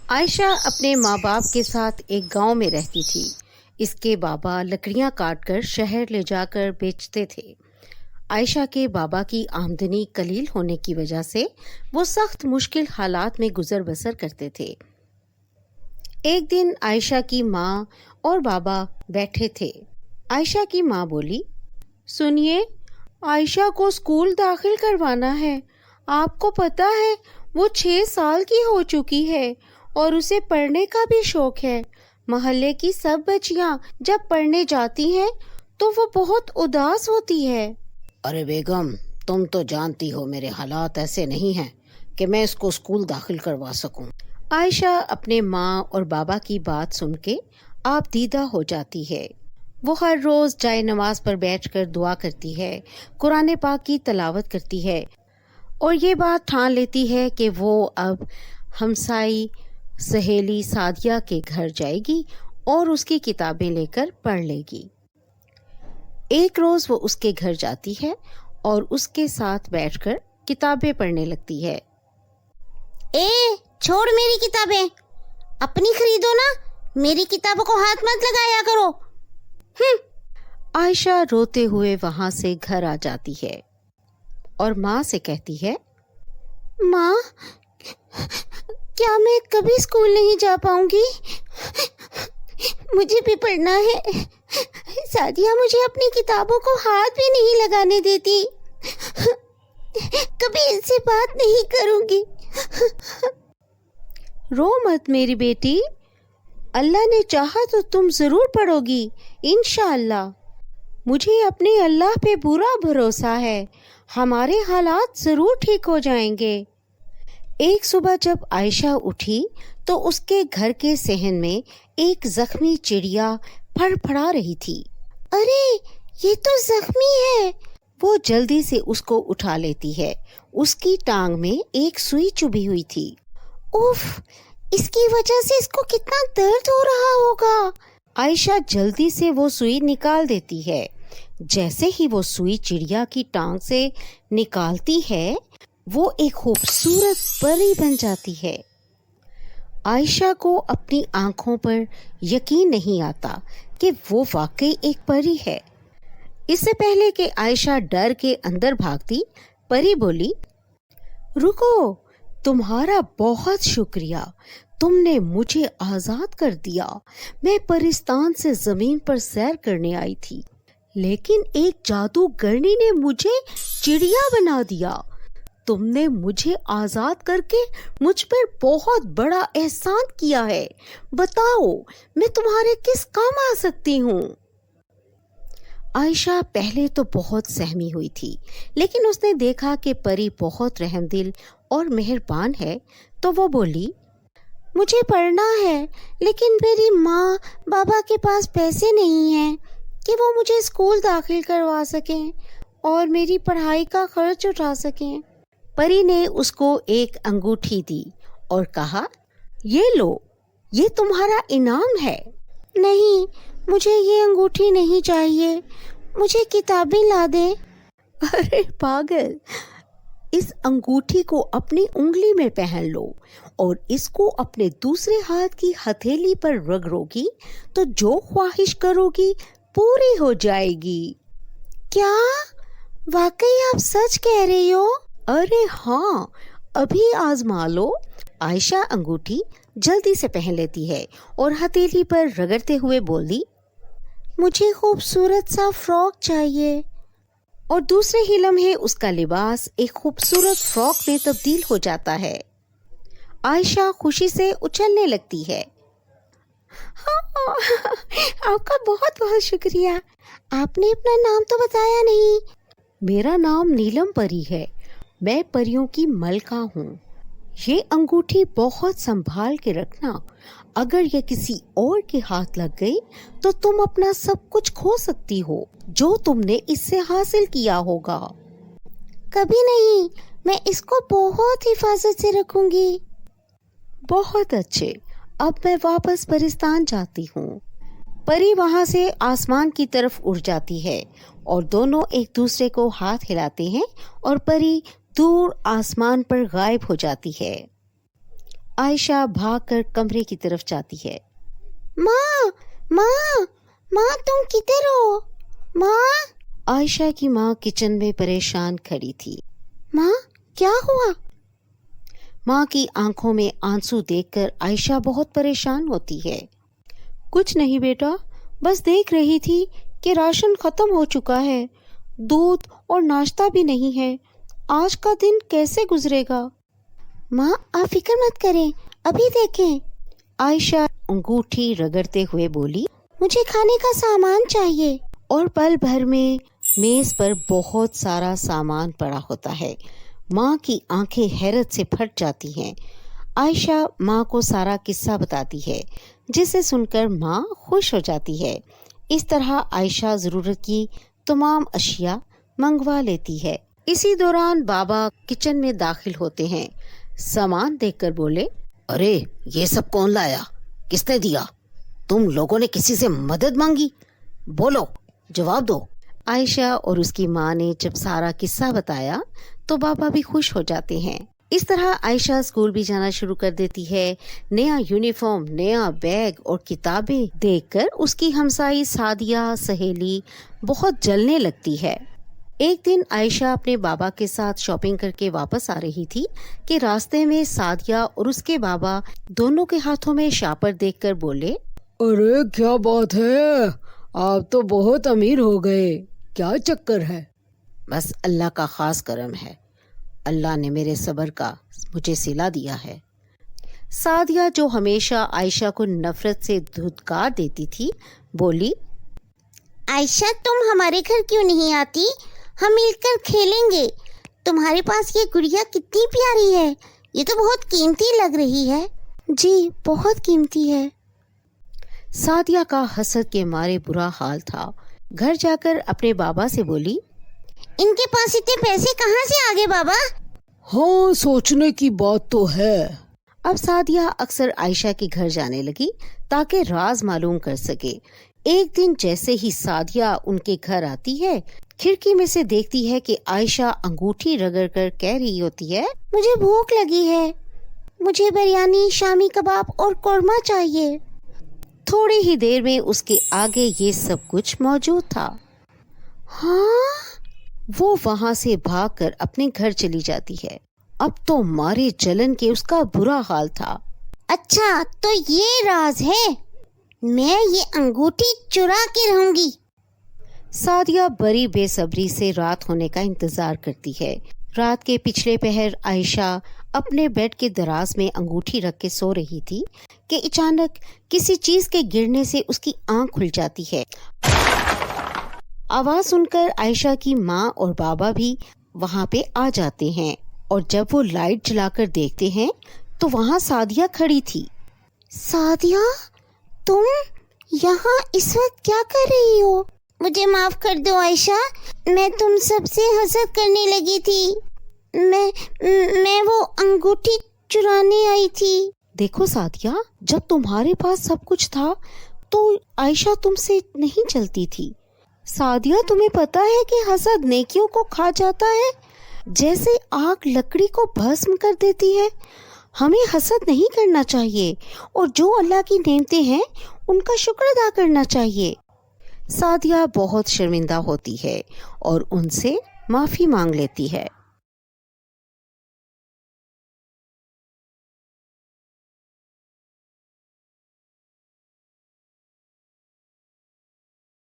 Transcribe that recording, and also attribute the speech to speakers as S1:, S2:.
S1: عائشہ اپنے ماں باپ کے ساتھ ایک گاؤں میں رہتی تھی۔ اس کے بابا لکڑیاں کاٹ کر شہر لے جا کر بیچتے تھے۔ عائشہ کے بابا کی آمدنی قلیل ہونے کی وجہ سے وہ سخت مشکل حالات میں گزر بسر کرتے تھے۔ ایک دن عائشہ کی ماں اور بابا بیٹھے تھے۔ عائشہ کی ماں بولی، سنیے، عائشہ کو اسکول داخل کروانا ہے۔ آپ کو پتہ ہے وہ 6 سال کی ہو چکی ہے اور اسے پڑھنے کا بھی شوق ہے۔ محلے کی سب بچیاں جب پڑھنے جاتی ہیں تو وہ بہت اداس ہوتی ہے۔
S2: ارے بیگم، تم تو جانتی ہو میرے حالات ایسے نہیں ہیں کہ میں اس کو اسکول داخل کروا سکوں۔
S1: عائشہ اپنے ماں اور بابا کی بات سن کے آپ دیدہ ہو جاتی ہے۔ وہ ہر روز جائے نماز پر بیٹھ کر دعا کرتی ہے، قرآن پاک کی تلاوت کرتی ہے اور یہ بات ٹھان لیتی ہے کہ وہ اب ہمسائی سہیلی سعدیہ کے گھر جائے گی اور اس کی کتابیں لے کر پڑھ لے گی۔ ایک روز وہ اس کے گھر جاتی ہے اور اس کے ساتھ بیٹھ کر کتابیں پڑھنے لگتی ہے۔
S3: اے چھوڑ میری کتابیں، اپنی خریدو نا، میری کتابوں کو ہاتھ مت لگایا کرو۔
S1: عائشہ روتے ہوئے وہاں سے گھر آ جاتی ہے اور ماں سے کہتی ہے،
S3: ماں، کیا میں کبھی اسکول نہیں جا پاؤں گی؟ مجھے بھی پڑھنا ہے۔ سعدیہ مجھے اپنی کتابوں کو ہاتھ بھی نہیں لگانے دیتی۔ کبھی ان سے بات نہیں کروں گی۔
S1: رو مت میری بیٹی، اللہ نے چاہا تو تم ضرور پڑھو گی انشاءاللہ۔ مجھے اپنے اللہ پہ پورا بھروسہ ہے، ہمارے حالات ضرور ٹھیک ہو جائیں گے۔ ایک صبح جب عائشہ اٹھی تو اس کے گھر کے صحن میں ایک زخمی چڑیا پھڑ پھڑا رہی تھی۔
S3: ارے یہ تو زخمی ہے۔
S1: وہ جلدی سے اس کو اٹھا لیتی ہے۔ اس کی ٹانگ میں ایک سوئی چبھی ہوئی تھی۔
S3: اوف، اس کی وجہ سے اس کو کتنا درد ہو رہا ہوگا۔
S1: عائشہ جلدی سے وہ سوئی نکال دیتی ہے۔ جیسے ہی وہ سوئی چڑیا کی ٹانگ سے نکالتی ہے، وہ ایک خوبصورت پری بن جاتی ہے۔ عائشہ کو اپنی آنکھوں پر یقین نہیں آتا کہ وہ واقعی ایک پری ہے۔ اس سے پہلے کہ عائشہ ڈر کے اندر بھاگتی، پری بولی، رکو، تمہارا بہت شکریہ، تم نے مجھے آزاد کر دیا۔ میں پرستان سے زمین پر سیر کرنے آئی تھی، لیکن ایک جادوگرنی نے مجھے چڑیا بنا دیا۔ تم نے مجھے آزاد کر کے مجھ پر بہت بڑا احسان کیا ہے۔ بتاؤ میں تمہارے کس کام آ سکتی ہوں؟ عائشہ پہلے تو بہت سہمی ہوئی تھی، لیکن اس نے دیکھا کہ پری بہت رحم دل اور مہربان ہے تو وہ بولی،
S3: مجھے پڑھنا ہے، لیکن میری ماں بابا کے پاس پیسے نہیں ہیں کہ وہ مجھے اسکول داخل کروا سکیں اور میری پڑھائی کا خرچ اٹھا سکیں۔
S1: پری نے اس کو ایک انگوٹھی دی اور کہا، یہ لو، یہ تمہارا انعام ہے۔
S3: نہیں، مجھے یہ انگوٹھی نہیں چاہیے، مجھے کتابیں لا دے۔
S1: ارے پاگل، اس انگوٹھی کو اپنی انگلی میں پہن لو اور اس کو اپنے دوسرے ہاتھ کی ہتھیلی پر رگڑو گی تو جو خواہش کرو گی پوری ہو جائے گی۔
S3: کیا واقعی آپ سچ کہہ رہی ہو؟
S1: ارے ہاں، ابھی آزما لو۔ عائشہ انگوٹھی جلدی سے پہن لیتی ہے اور ہتھیلی پر رگڑتے ہوئے بولی،
S3: مجھے خوبصورت سا فراک چاہیے۔
S1: اور دوسرے ہی لمحے اس کا لباس ایک خوبصورت فراک میں تبدیل ہو جاتا ہے۔ عائشہ خوشی سے اچھلنے لگتی ہے۔
S3: آپ کا بہت بہت شکریہ۔ آپ نے اپنا نام تو بتایا نہیں۔
S1: میرا نام نیلم پری ہے، میں پریوں کی ملکہ ہوں۔ یہ انگوٹھی بہت سنبھال کے رکھنا، اگر یہ کسی اور کے ہاتھ لگ گئی تو تم اپنا سب کچھ کھو سکتی ہو جو تم نے اس سے حاصل کیا ہوگا۔
S3: کبھی نہیں، میں اس کو بہت حفاظت سے رکھوں گی۔
S1: بہت اچھے، اب میں واپس پرستان جاتی ہوں۔ پری وہاں سے آسمان کی طرف اڑ جاتی ہے اور دونوں ایک دوسرے کو ہاتھ ہلاتے ہیں اور پری دور آسمان پر غائب ہو جاتی ہے۔ عائشہ بھاگ کر کمرے کی طرف جاتی ہے۔
S3: ماں ماں ماں تم کدھر ہو؟ ماں
S1: عائشہ کی ماں کچن میں پریشان کھڑی تھی۔
S3: ماں کیا ہوا؟
S1: ماں کی آنکھوں میں آنسو دیکھ کر عائشہ بہت پریشان ہوتی ہے۔ کچھ نہیں بیٹا، بس دیکھ رہی تھی کہ راشن ختم ہو چکا ہے، دودھ اور ناشتہ بھی نہیں ہے، آج کا دن کیسے گزرے گا؟
S3: ماں آپ فکر مت کریں، ابھی دیکھیں۔
S1: عائشہ انگوٹھی رگڑتے ہوئے بولی،
S3: مجھے کھانے کا سامان چاہیے۔
S1: اور پل بھر میں میز پر بہت سارا سامان پڑا ہوتا ہے۔ ماں کی آنکھیں حیرت سے پھٹ جاتی ہیں۔ عائشہ ماں کو سارا قصہ بتاتی ہے، جسے سن کر ماں خوش ہو جاتی ہے۔ اس طرح عائشہ ضرورت کی تمام اشیاء منگوا لیتی ہے۔ اسی دوران بابا کچن میں داخل ہوتے ہیں۔ سامان دیکھ کر بولے،
S2: ارے یہ سب کون لایا؟ کس نے دیا؟ تم لوگوں نے کسی سے مدد مانگی؟ بولو، جواب دو۔
S1: عائشہ اور اس کی ماں نے جب سارا قصہ بتایا تو بابا بھی خوش ہو جاتے ہیں۔ اس طرح عائشہ اسکول بھی جانا شروع کر دیتی ہے۔ نیا یونیفارم، نیا بیگ اور کتابیں دیکھ کر اس کی ہمسائی سعدیہ سہیلی بہت جلنے لگتی ہے۔ ایک دن عائشہ اپنے بابا کے ساتھ شاپنگ کر کے واپس آ رہی تھی کہ راستے میں سعدیہ اور اس کے بابا دونوں کے ہاتھوں میں شاپر دیکھ کر بولے،
S4: ارے کیا بات ہے، آپ تو بہت امیر ہو گئے، کیا چکر ہے؟
S2: بس اللہ کا خاص کرم ہے، اللہ نے میرے صبر کا مجھے صلہ دیا ہے۔
S1: سعدیہ جو ہمیشہ عائشہ کو نفرت سے دھتکار دیتی تھی بولی،
S3: عائشہ تم ہمارے گھر کیوں نہیں آتی؟ ہم مل کر کھیلیں گے۔ تمہارے پاس یہ گڑیا کتنی پیاری ہے، یہ تو بہت قیمتی لگ رہی ہے۔ جی بہت قیمتی ہے۔
S1: سعدیہ کا حسد کے مارے برا حال تھا۔ گھر جا کر اپنے بابا سے بولی،
S3: ان کے پاس اتنے پیسے کہاں سے آ گئے بابا؟
S4: ہاں سوچنے کی بات تو ہے۔
S1: اب سعدیہ اکثر عائشہ کے گھر جانے لگی تاکہ راز معلوم کر سکے۔ ایک دن جیسے ہی سعدیہ ان کے گھر آتی ہے، کھڑکی میں سے دیکھتی ہے کہ عائشہ انگوٹھی رگڑ کر کہہ رہی ہوتی ہے،
S3: مجھے بھوک لگی ہے، مجھے بریانی، شامی کباب اور قورمہ چاہیے۔
S1: تھوڑی ہی دیر میں اس کے آگے یہ سب کچھ موجود تھا۔
S3: ہاں
S1: وہ وہاں سے بھاگ کر اپنے گھر چلی جاتی ہے۔ اب تو مارے جلن کے اس کا برا حال تھا۔
S3: اچھا تو یہ راز ہے، میں یہ انگوٹھی چرا کے رہوں گی۔
S1: سعدیہ بڑی بے صبری سے رات ہونے کا انتظار کرتی ہے۔ رات کے پچھلے پہر عائشہ اپنے بیڈ کے دراز میں انگوٹھی رکھ کے سو رہی تھی کہ اچانک کسی چیز کے گرنے سے اس کی آنکھ کھل جاتی ہے۔ آواز سن کر عائشہ کی ماں اور بابا بھی وہاں پہ آ جاتے ہیں، اور جب وہ لائٹ جلا کر دیکھتے ہیں تو وہاں سعدیہ کھڑی تھی۔
S3: سعدیہ تم یہاں اس وقت کیا کر رہی ہو؟ مجھے معاف کر دو عائشہ، میں تم سب سے حسد کرنے لگی تھی، میں وہ انگوٹھی چرانے آئی تھی۔
S1: دیکھو سعدیہ، جب تمہارے پاس سب کچھ تھا تو عائشہ تم سے نہیں چلتی تھی۔ سعدیہ تمہیں پتا ہے کہ حسد نیکیوں کو کھا جاتا ہے، جیسے آگ لکڑی کو بھسم کر دیتی ہے۔ ہمیں حسد نہیں کرنا چاہیے اور جو اللہ کی نعمتیں ہیں ان کا شکر ادا کرنا چاہیے۔ سعدیہ بہت شرمندہ ہوتی ہے اور ان سے معافی مانگ لیتی ہے۔